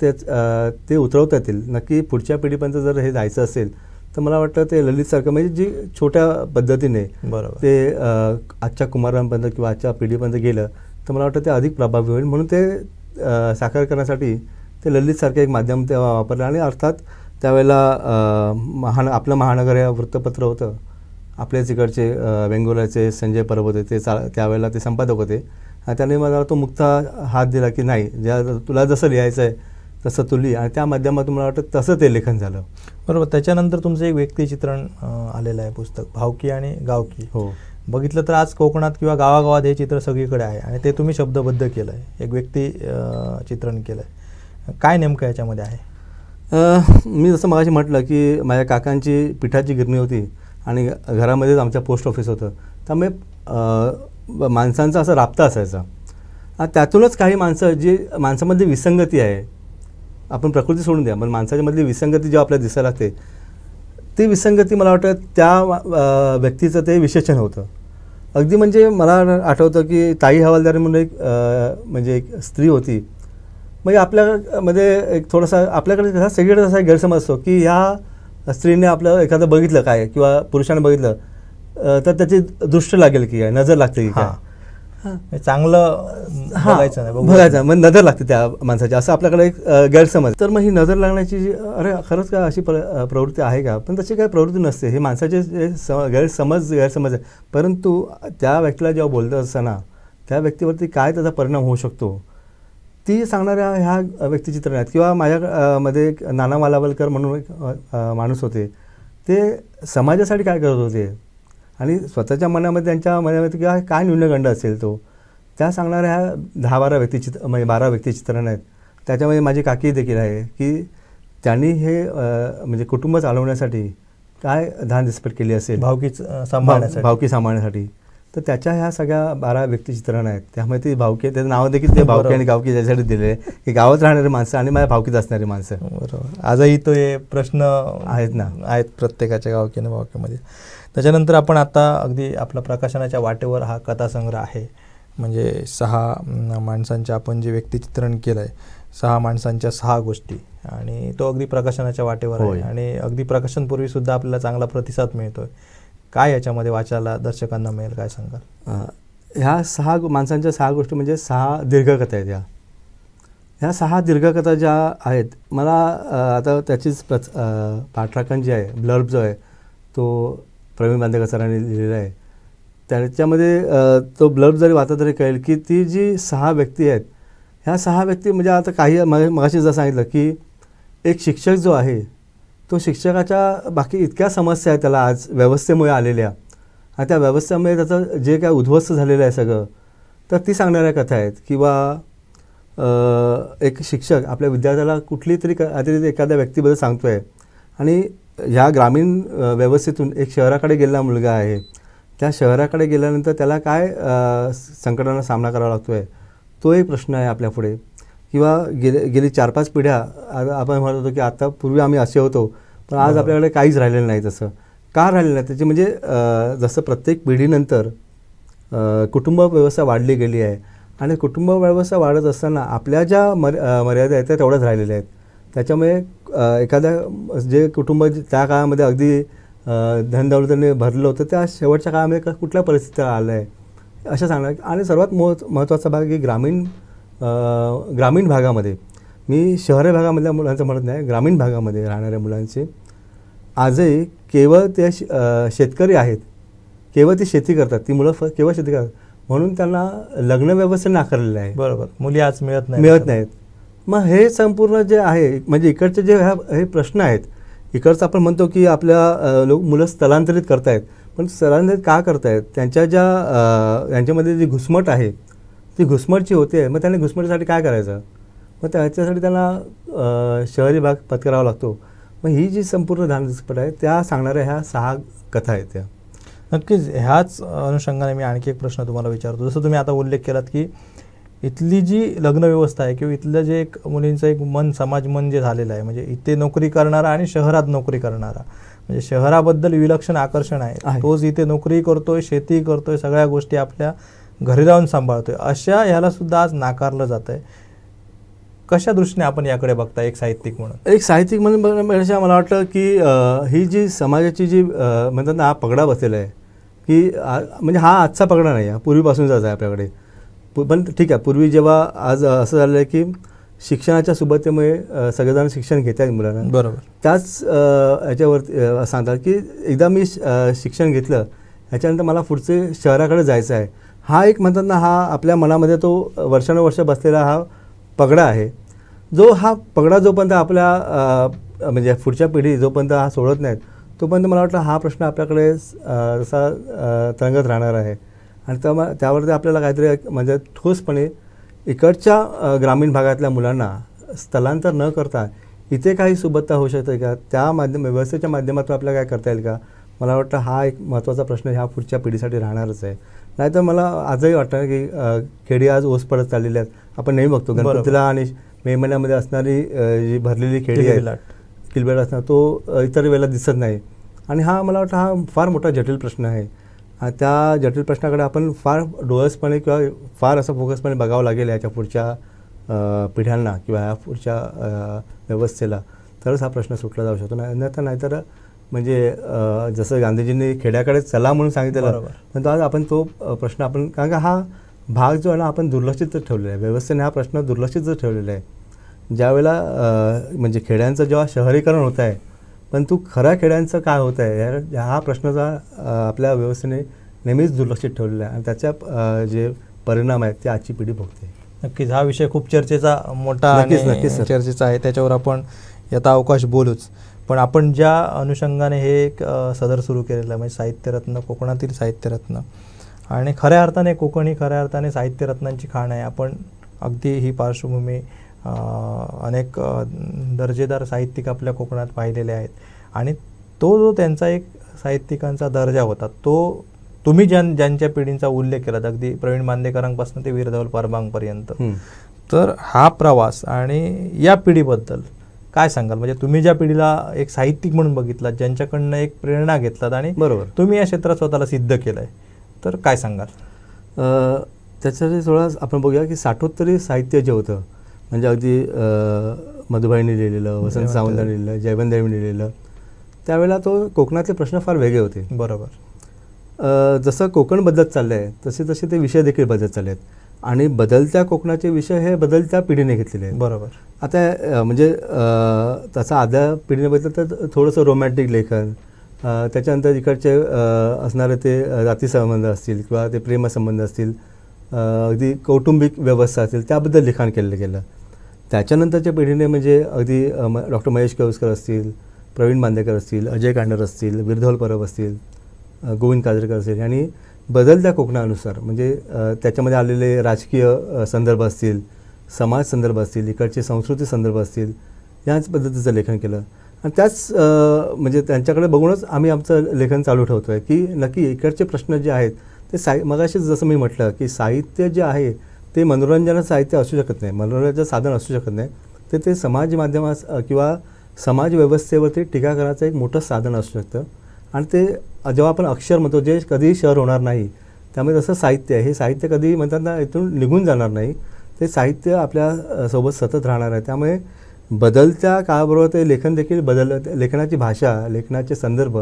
ते उतरवता येतील. नक्की पुढच्या पिढीपर्यंत जर हे जायचं असेल तर मला वाटतं ते ललितसारखं म्हणजे जी छोट्या पद्धतीने बरोबर ते आजच्या कुमारांपर्यंत किंवा आजच्या पिढीपर्यंत गेलं तर मला वाटतं ते अधिक प्रभावी होईल. म्हणून ते साकार करण्यासाठी ते ललितसारखं एक माध्यम तेव्हा वापरलं. आणि अर्थात त्यावेळेला आपलं महानगर हे वृत्तपत्र होतं. आपल्याच इकडचे वेंगुर्ल्याचे संजय परब होते, ते त्यावेळेला ते संपादक होते. आणि त्याने मला तो मुक्त हात दिला की नाही, तुला जसं लिहायचं आहे तसं तू लिही. आणि त्या माध्यमातून मला वाटतं तसं ते लेखन झालं. बरोबर. त्याच्यानंतर तुमचं एक व्यक्तिचित्रण आलेलं आहे पुस्तक, भावकी आणि गावकी. हो, बघितलं तर आज कोकणात किंवा गावागावात हे चित्र सगळीकडे आहे आणि ते तुम्ही शब्दबद्ध केलं आहे, एक व्यक्ती चित्रण केलं आहे. काय नेमकं याच्यामध्ये आहे? मी जसं मगाशी म्हटलं की माझ्या काकांची पिठाची गिरणी होती आणि घरामध्येच आमच्या पोस्ट ऑफिस होतं. त्यामुळे माणसांचा असा राबता असायचा. आणि त्यातूनच काही माणसं जी माणसामध्ये विसंगती आहे, आपण प्रकृती सोडून द्या, पण माणसाच्यामधली विसंगती जेव्हा आपल्याला दिसायला लागते, ती विसंगती मला वाटतं त्या व्यक्तीचं ते विशेषण होतं. अगदी म्हणजे मला आठवतं की ताई हवालदार म्हणून एक म्हणजे एक स्त्री होती. म्हणजे आपल्यामध्ये एक थोडासा आपल्याकडे कसा सगळीकडे असा गैरसमज असतो की ह्या स्त्रीने आपलं एखादं बघितलं काय किंवा पुरुषाने बघितलं तर त्याची दृष्टी लागेल की काय, नजर लागते की काय, चांगलं बघायचं मग नजर लागते त्या माणसाची, असं आपल्याकडे एक गैरसमज. तर मग ही नजर लागण्याची जी अरे खरंच का अशी प्रवृत्ती आहे का, पण तशी काही प्रवृत्ती नसते. हे माणसाचे गैरसमज आहे. परंतु त्या व्यक्तीला जेव्हा बोलत असताना त्या व्यक्तीवरती काय त्याचा परिणाम होऊ शकतो ती सांगणाऱ्या ह्या व्यक्तिचित्रण आहेत. किंवा माझ्यामध्ये एक नाना मालावलकर म्हणून एक माणूस होते, ते समाजासाठी काय करत होते आणि स्वतःच्या मनामध्ये त्यांच्या मनामध्ये किंवा काय न्यूनगंड असेल तो त्या सांगणाऱ्या ह्या 10-12 म्हणजे 12 व्यक्तिचित्रण आहेत. त्याच्यामध्ये माझी काकी देखील आहे की त्यांनी हे म्हणजे कुटुंब चालवण्यासाठी काय धानधडपड केली असेल, भावकी सांभाळण्यासाठी. तर त्याच्या ह्या सगळ्या 12 व्यक्तिचित्रण आहेत. त्यामुळे ती भावकी, त्याचं नाव देखील ते भावकी आणि गावकी त्याच्यासाठी दिलेले आहे की गावात राहणारी माणसं आणि माझ्या भावकीत असणारी माणसं. बरोबर. आजही तो हे प्रश्न आहेत प्रत्येकाच्या गावकी आणि भावकीमध्ये. त्याच्यानंतर आपण आता अगदी आपल्या प्रकाशनाच्या वाटेवर हा कथासंग्रह आहे. म्हणजे 6 माणसांच्या आपण जे व्यक्तिचित्रण केलं आहे, 6 माणसांच्या 6 गोष्टी, आणि तो अगदी प्रकाशनाच्या वाटेवर आहे. आणि अगदी प्रकाशनपूर्वीसुद्धा आपल्याला चांगला प्रतिसाद मिळतो आहे. काय याच्यामध्ये वाचायला दर्शकांना मिळेल, काय सांगाल? ह्या 6 माणसांच्या 6 गोष्टी म्हणजे 6 दीर्घकथा आहेत. ह्या 6 दीर्घकथा ज्या आहेत, मला आता त्याचीच पाठराखण जी आहे, ब्लर्ब जो आहे तो प्रवीण बांदेकर सरांनी लिहिलेला आहे. त्याच्यामध्ये तो ब्लर्ब जरी वाचला तरी कळेल की ती जी 6 व्यक्ती आहेत, ह्या 6 व्यक्ती म्हणजे आता काही मगाशी जर सांगितलं की एक शिक्षक जो आहे तो शिक्षकाच्या बाकी इतक्या समस्या आहेत त्याला आज व्यवस्थेमुळे आलेल्या, आणि त्या व्यवस्थेमुळे त्याचं जे काय उद्ध्वस्त झालेलं आहे सगळं, तर ती सांगणाऱ्या कथा आहेत. किंवा एक शिक्षक आपल्या विद्यार्थ्याला कुठली तरी एखाद्या व्यक्तीबद्दल सांगतो आहे आणि ह्या ग्रामीण व्यवस्थेतून एक शहराकडे गेलेला मुलगा आहे. त्या शहराकडे गेल्यानंतर त्याला काय संकटांना सामना करावा लागतो आहे, तो एक प्रश्न आहे आपल्यापुढे. किंवा गेली 4-5 पिढ्या आपण म्हणत होतो की आता पूर्वी आम्ही असे होतो, पण आज आपल्याकडे काहीच राहिलेलं नाही. तसं का राहिलेलं नाही त्याचे म्हणजे जसं प्रत्येक पिढीनंतर कुटुंब व्यवस्था वाढली गेली आहे आणि कुटुंब व्यवस्था वाढत असताना आपल्या ज्या मर्यादा आहेत त्या तेवढ्याच राहिलेल्या आहेत. त्याच्यामुळे एखाद्या जे कुटुंब त्या काळामध्ये अगदी धनदौलतीने भरलं होतं, त्या शेवटच्या काळामध्ये कुठल्या परिस्थितीला आलं आहे अशा सांगणार. आणि सर्वात महत्त्वाचा भाग की ग्रामीण भागामध्ये, मी शहरी भागामधल्या मुलांचं म्हणत नाही, ग्रामीण भागामध्ये राहणाऱ्या मुलांचे आजही केवळ ते शेतकरी आहेत, केवळ ती शेती करतात, ती मुलं केवळ शेती करतात म्हणून त्यांना लग्न व्यवस्था नाकारलेलं आहे. बरोबर. मुली आज मिळत नाहीत. मग हे संपूर्ण जे आहे म्हणजे इकडचे जे हे प्रश्न आहेत, इकडचं आपण म्हणतो की आपल्या मुलं स्थलांतरित करतायत, पण स्थलांतरित का करतायत, त्यांच्या त्यांच्यामध्ये जी घुसमट आहे ती घुसमटची होते. मग त्यांनी घुसमटीसाठी काय करायचं, मग त्याच्यासाठी त्यांना शहरी भाग पत्करावा लागतो. मग ही जी संपूर्ण धानस्पट आहे त्या सांगणाऱ्या ह्या 6 कथा आहेत त्या. नक्कीच. ह्याच अनुषंगाने मी आणखी एक प्रश्न तुम्हाला विचारतो. जसं तुम्ही आता उल्लेख केलात की इथली जी लग्न व्यवस्था आहे किंवा इथलं जे एक मुलींचं एक समाज मन जे झालेलं आहे, म्हणजे इथे नोकरी करणारा आणि शहरात नोकरी करणारा, म्हणजे शहराबद्दल विलक्षण आकर्षण आहे, तोच इथे नोकरी करतोय, शेती करतोय, सगळ्या गोष्टी आपल्या घरी राहून सांभाळतोय, अशा ह्याला सुद्धा आज नाकारलं जात आहे. कशा दृष्टीने आपण याकडे बघता एक साहित्यिक म्हणून? एक साहित्यिक म्हणून बघण्यापेक्षा मला वाटतं की ही जी समाजाची जी म्हणतात ना, हा पगडा बसलेला आहे की म्हणजे हा आजचा पगडा नाही, हा पूर्वीपासूनचाच आहे आपल्याकडे. पण ठीक आहे, पूर्वी जेव्हा आज असं झालं आहे की शिक्षणाच्या सुबत्तेमुळे सगळेजण शिक्षण घेत आहेत मुलांना, बरोबर, त्याच याच्यावर सांगतात की एकदा मी शिक्षण घेतलं ह्याच्यानंतर मला पुढचे शहराकडे जायचं आहे. हा एक म्हणतात ना, हा आपल्या मनामध्ये तो वर्षानुवर्ष बसलेला हा पगडा आहे. हा पगडा जोपर्यंत आपल्या म्हणजे पुढच्या पिढी जोपर्यंत हा सोडत नाहीत तोपर्यंत मला वाटतं हा प्रश्न आपल्याकडे असा तरंगत राहणार आहे. आणि त्यावरती आपल्याला काहीतरी म्हणजे ठोसपणे इकडच्या ग्रामीण भागातल्या मुलांना स्थलांतर न करता इथे काही सुबत्ता होऊ शकते का, त्या व्यवस्थेच्या माध्यमातून आपल्याला काय करता येईल का, मला वाटतं हा एक महत्त्वाचा प्रश्न ह्या पुढच्या पिढीसाठी राहणारच आहे. नाहीतर मला आजही वाटतं की खेडी आज ओस पडत चाललेली आहेत. आपण नेहमी बघतो गणपतीला आणि मे महिन्यामध्ये असणारी जी भरलेली खेडी आहे, किलबेट असणार, तो इतर वेळेला दिसत नाही. आणि हा मला वाटतं हा फार मोठा जटिल प्रश्न आहे. त्या जटिल प्रश्नाकडे आपण फार डोळसपणे किंवा फार असं फोकसपणे बघावं लागेल याच्या पुढच्या पिढ्यांना किंवा ह्या पुढच्या व्यवस्थेला, तरच हा प्रश्न सुटला जाऊ शकतो. नाहीतर म्हणजे जसं गांधीजींनी खेड्याकडे चला म्हणून सांगितलेलं, पण आज आपण तो प्रश्न आपण, कारण का हा भाग जो आहे ना आपण दुर्लक्षितच ठेवलेला आहे, व्यवस्थेने हा प्रश्न दुर्लक्षितच ठेवलेला आहे. ज्यावेळेला म्हणजे खेड्यांचं जेव्हा शहरीकरण होत आहे, पण खऱ्या खेड्यांचं काय होत आहे हा प्रश्नाचा आपल्या व्यवस्थेने नेहमीच दुर्लक्षित ठेवलेला आहे आणि त्याच्या जे परिणाम आहेत ते आजची पिढी भोगते. नक्कीच हा विषय खूप चर्चेचा मोठा नक्कीच चर्चेचा आहे, त्याच्यावर आपण यथा अवकाश बोलूच. पण आपण ज्या अनुषंगाने हे एक सदर सुरू केलेलं आहे, म्हणजे साहित्यरत्न, कोकणातील साहित्यरत्न, आणि खऱ्या अर्थाने कोकण ही खऱ्या अर्थाने साहित्यरत्नांची खाण आहे. आपण अगदी ही पार्श्वभूमी अनेक दर्जेदार साहित्यिक आपल्या कोकणात पाहिलेले आहेत आणि तो जो त्यांचा एक साहित्यिकांचा दर्जा होता तो तुम्ही ज्यांच्या पिढींचा उल्लेख केला, अगदी प्रवीण बांदेकरांपासून ते वीर धवल परबांगपर्यंत, तर हा प्रवास आणि या पिढीबद्दल काय सांगाल? म्हणजे तुम्ही ज्या पिढीला एक साहित्यिक म्हणून बघितलात, ज्यांच्याकडनं एक प्रेरणा घेतलात आणि बरोबर तुम्ही या क्षेत्रात स्वतःला सिद्ध केलं आहे, तर काय सांगाल? त्याच्यासाठी थोडा आपण बघूया की साठोत्तरी साहित्य जे होतं, म्हणजे अगदी मधुबाईंनी लिहिलेलं, वसंत सावंतांनी लिहिलेलं, जयवंतदेवींनी लिहिलेलं, त्यावेळेला तो कोकणातले प्रश्न फार वेगळे होते. बरोबर. जसं कोकण बदलत चाललं आहे तसे ते विषय देखील बदलत चालले आहेत आणि बदलत्या कोकणाचे विषय हे बदलत्या पिढीने घेतलेले आहेत. बरोबर. आता म्हणजे तसं आद्या पिढीने बदललं तर थोडंसं रोमॅन्टिक लेखन, त्याच्यानंतर इकडचे असणारे ते जातीसंबंध असतील किंवा ते प्रेमसंबंध असतील, अगदी कौटुंबिक व्यवस्था असतील, त्याबद्दल लिखाण केलं गेलं. त्याच्यानंतरच्या पिढीने म्हणजे अगदी डॉक्टर महेश केवस्कर असतील, प्रवीण बांदेकर असतील, अजय कांडर असतील, वीर धवल परब असतील, गोविंद काजरेकर असतील, आणि बदलत्या कोकणानुसार म्हणजे त्याच्यामध्ये आलेले राजकीय संदर्भ असतील, समाज संदर्भ असतील, इकडचे संस्कृती संदर्भ असतील, याच पद्धतीचं लेखन केलं. आणि त्याच म्हणजे त्यांच्याकडे बघूनच आम्ही आमचं लेखन चालू ठेवतो आहे की नक्की इकडचे प्रश्न जे आहेत ते मगाशीच जसं मी म्हटलं की साहित्य जे आहे ते मनोरंजनाचं साहित्य असू शकत नाही, मनोरंजनाचं साधन असू शकत नाही, ते समाज माध्यमास किंवा समाज व्यवस्थेवरती टीका करण्याचं एक मोठं साधन असू शकतं. आणि ते जेव्हा आपण अक्षर म्हणतो जे कधीही शहर होणार नाही, त्यामुळे तसं साहित्य आहे, हे साहित्य कधीही म्हणतात ना इथून निघून जाणार नाही, ते साहित्य आपल्या सोबत सतत राहणार आहे. त्यामुळे बदलत्या काळाबरोबर ते लेखन देखील लेखनाची भाषा, लेखनाचे संदर्भ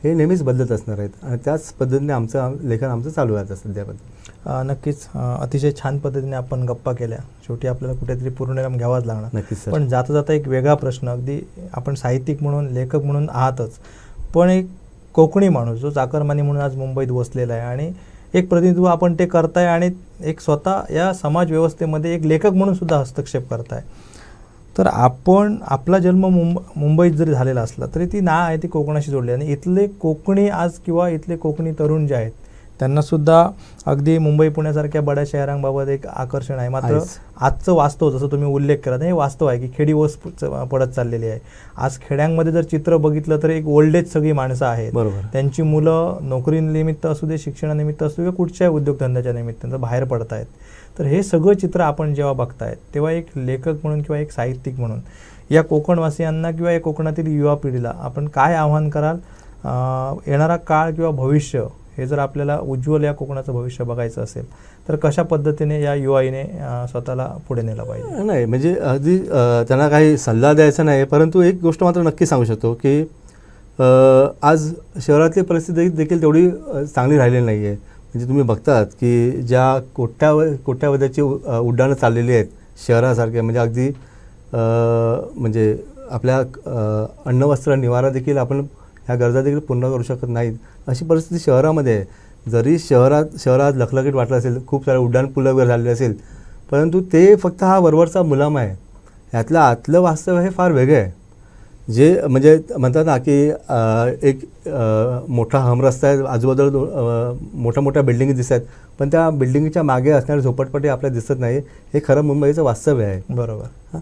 हे नेहमीच बदलत असणार आहेत आणि त्याच पद्धतीने आमचं लेखन चालू आहे सध्याबद्दल. नक्कीच अतिशय छान पद्धतीने आपण गप्पा केल्या. शेवटी आपल्याला कुठेतरी पूर्णविराम घ्यावाच लागणार. नक्कीच. पण जाता जाता एक वेगळा प्रश्न, अगदी आपण साहित्यिक म्हणून, लेखक म्हणून आहातच, पण एक कोकणी माणूस जो चाकरमानी म्हणून आज मुंबईत वसलेला आहे आणि एक प्रतिनिधित्व आपण ते करताय आणि एक स्वतः या समाज व्यवस्थेमध्ये एक लेखक म्हणून सुद्धा हस्तक्षेप करताय. तर आपण आपला जन्म मुंबईत जरी झालेला असला तरी ती नाळ आहे ती कोकणाशी जोडली आणि इथले कोकणी आज किंवा इथले कोकणी तरुण जे आहेत त्यांनासुद्धा अगदी मुंबई पुण्यासारख्या बड्या शहरांबाबत एक आकर्षण आहे. मात्र आजचं वास्तव जसं तुम्ही उल्लेख केला हे वास्तव आहे की खेडी ओस पडत चाललेली आहे. आज खेड्यांमध्ये जर चित्र बघितलं तर एक ओल्ड एज सगळी माणसं आहेत. त्यांची मुलं नोकरीनिमित्त असू दे, शिक्षणानिमित्त असू दे, कुठच्याही उद्योगधंद्याच्या निमित्तानं बाहेर पडत आहेत. तर हे सगळं चित्र आपण जेव्हा बघतायत तेव्हा एक लेखक म्हणून किंवा एक साहित्यिक म्हणून या कोकणवासियांना किंवा या कोकणातील युवा पिढीला आपण काय आव्हान कराल? येणारा काळ किंवा भविष्य हे जर आपल्याला उज्ज्वल या कोकणाचं भविष्य बघायचं असेल तर कशा पद्धतीने या युवाईने स्वतःला पुढे नेला पाहिजे? नाही म्हणजे अगदी त्यांना काही सल्ला द्यायचा नाही, परंतु एक गोष्ट मात्र नक्की सांगू शकतो की आज शहरातली परिस्थिती देखील तेवढी चांगली राहिलेली नाही आहे. म्हणजे तुम्ही बघतात की ज्या कोट्यावधीची उड्डाणं चाललेली आहेत शहरासारख्या, म्हणजे अगदी म्हणजे आपल्या अन्न वस्त्र निवारा देखील आपण ह्या गरजा देखील पूर्ण करू शकत नाहीत अशी परिस्थिती शहरामध्ये आहे. जरी शहरात लखलखीत वाटलं असेल, खूप सारे उड्डाणपूल वगैरे झालेले असेल, परंतु ते फक्त हा वरवरचा मुलामा आहे. ह्यातलं आतलं वास्तव हे फार वेगळं आहे. जे म्हणजे म्हणतात ना की एक मोठा हमरस्ता आहे, आजूबाजूला मोठ्या बिल्डिंगी दिसत आहेत, पण त्या बिल्डिंगच्या मागे असणारे झोपडपट्टी आपल्याला दिसत नाही. हे खरं मुंबईचं वास्तव्य आहे. बरोबर.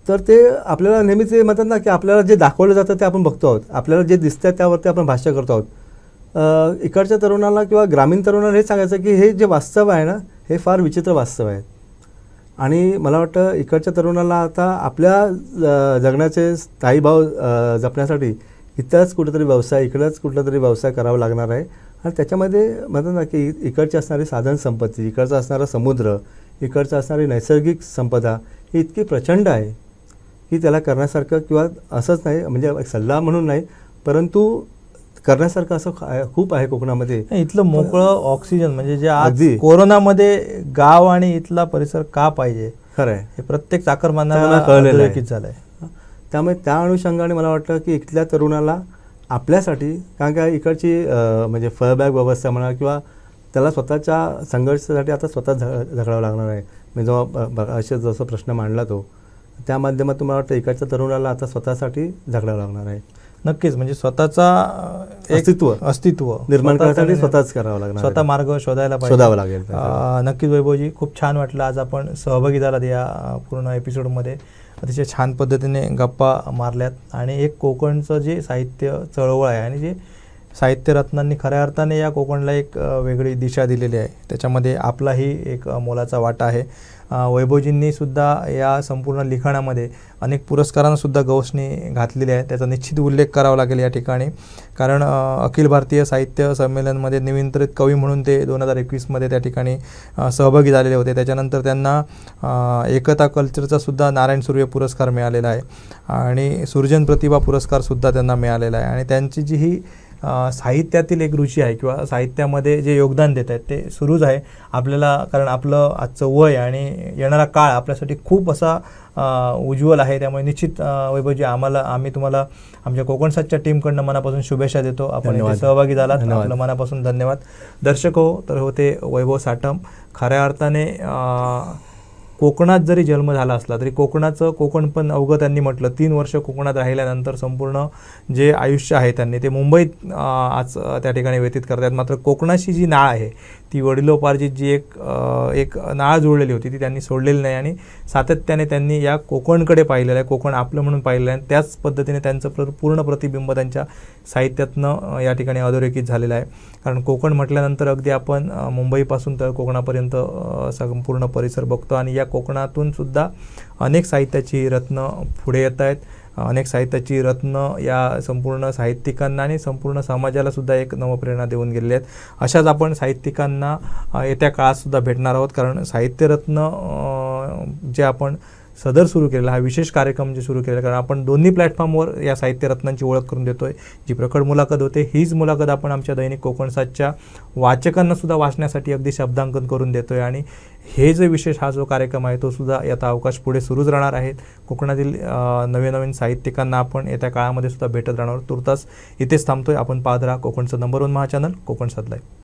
तर ते आपल्याला नेहमीच ते म्हणतात ना की आपल्याला जे दाखवलं जातं ते आपण बघतो आहोत, आपल्याला जे दिसतं त्यावरती आपण भाष्य करतो आहोत. इकडच्या तरुणाला किंवा ग्रामीण तरुणाला हे सांगायचं की हे जे वास्तव आहे ना हे फार विचित्र वास्तव आहे. आणि मला वाटतं इकडच्या तरुणाला आता आपल्या जगण्याचे स्थायी भाव जपण्यासाठी इकडंच कुठला तरी व्यवसाय करावा लागणार आहे. आणि त्याच्यामध्ये म्हणतात ना की इकडची असणारी साधन संपत्ती, इकडचा असणारा समुद्र, इकडचं असणारी नैसर्गिक संपदा ही इतकी प्रचंड आहे की त्याला करण्यासारखं किंवा असंच नाही म्हणजे एक सल्ला म्हणून नाही, परंतु करण्यासारखं असं खूप आहे कोकणामध्ये. इथलं मोकळं ऑक्सिजन म्हणजे जे आज कोरोनामध्ये गाव आणि इथला परिसर का पाहिजे, खरं आहे, हे प्रत्येक चाकरमान्याला कळलेलं आहे. त्यामुळे त्या अनुषंगाने मला वाटतं की इथल्या तरुणाला आपल्यासाठी, कारण का इकडची म्हणजे फळबॅग व्यवस्था म्हणा किंवा त्याला स्वतःच्या संघर्षासाठी आता स्वतः झगडावं लागणार आहे. म्हणजे जेव्हा असे जसं प्रश्न मांडला तो त्या माध्यमातून मला वाटतं इकडच्या तरुणाला आता स्वतःसाठी झगडावं लागणार आहे. नक्कीच. म्हणजे स्वतःचा अस्तित्व निर्माण करण्यासाठी स्वतःच करावं लागणार, स्वतः मार्ग शोधावं लागेल. नक्कीच वैभवजी, खूप छान वाटलं आज आपण सहभागी झालात या पूर्ण एपिसोडमध्ये. अतिशय छान पद्धतीने गप्पा मारल्यात आणि एक कोकणचं जे साहित्य चळवळ आहे आणि जे साहित्य रत्नांनी खऱ्या अर्थाने या कोकणला एक वेगळी दिशा दिलेली आहे, त्याच्यामध्ये आपलाही एक मोलाचा वाटा आहे. वैभवजींनी सुद्धा या संपूर्ण लिखाणामध्ये अनेक पुरस्कारांनासुद्धा गवसणी घातलेली आहे. त्याचा निश्चित उल्लेख करावा लागेल या ठिकाणी, कारण अखिल भारतीय साहित्य संमेलनमध्ये निमंत्रित कवी म्हणून ते 2021मध्ये त्या ठिकाणी सहभागी झालेले होते. त्याच्यानंतर त्यांना एकता कल्चरचा सुद्धा नारायण सुर्वे पुरस्कार मिळालेला आहे आणि सुरजन प्रतिभा पुरस्कारसुद्धा त्यांना मिळालेला आहे. आणि त्यांची जी ही साहित्यातील एक रुची आहे किंवा साहित्यामध्ये जे योगदान देत आहेत ते सुरूच आहे आपल्याला, कारण आपलं आजचं वय आणि येणारा काळ आपल्यासाठी खूप असा उज्ज्वल आहे. त्यामुळे निश्चित वैभवजी आम्ही तुम्हाला आमच्या कोकणसादच्या टीमकडनं मनापासून शुभेच्छा देतो. आपण सहभागी झालात, आपलं मनापासून धन्यवाद. दर्शक हो, तर होते वैभव साटम. खऱ्या अर्थाने कोकणात जरी जन्म झाला असला तरी कोकण पण अवघं त्यांनी म्हटलं 3 वर्ष कोकणात राहिल्यानंतर संपूर्ण जे आयुष्य आहे त्यांनी ते मुंबईत आज त्या ठिकाणी व्यतीत करतात. मात्र कोकणाशी जी नाळ आहे ती वडिलोपार्जित जी एक नाळ जुळलेली होती ती त्यांनी सोडलेली नाही आणि सातत्याने त्यांनी या कोकणकडे पाहिलेलं आहे, कोकण आपलं म्हणून पाहिलेलं आहे. त्याच पद्धतीने त्यांचं पूर्ण प्रतिबिंब त्यांच्या साहित्यातनं या ठिकाणी अधोरेखित झालेलं आहे. कारण कोकण म्हटल्यानंतर अगदी आपण मुंबईपासून तर कोकणापर्यंत संपूर्ण परिसर बघतो आणि या कोकणातून सुद्धा अनेक साहित्याची रत्न पुढे येत आहेत. अनेक साहित्याची रत्न या संपूर्ण साहित्यिकांना आणि संपूर्ण समाजाला सुद्धा एक नवप्रेरणा देऊन गेलेले आहेत. अशाच आपण साहित्यिकांना येत्या काळात सुद्धा भेटणार आहोत, कारण साहित्यरत्न जे आपण सदर सुरू केलेला हा विशेष कार्यक्रम जे सुरू केलेला, कारण आपण दोन्ही प्लॅटफॉर्मवर या साहित्यरत्नांची ओळख करून देतोय. जी प्रखड मुलाखत होते हीच मुलाखत आपण आमच्या दैनिक कोकणसादच्या वाचकांना सुद्धा वाचण्यासाठी अगदी शब्दांकन करून देतोय आणि हे जे विशेष हा जो कार्यक्रम आहे तो सुद्धा येता अवकाश पुढे सुरूच राहणार आहेत. कोकणातील नवीन साहित्यिकांना आपण येत्या काळामध्ये सुद्धा भेटत राहणार. तुर्तास इथेच थांबतोय. आपण पाहत राहा कोकणचं नंबर 1 महाचॅनल कोकणसाद लाईव्ह.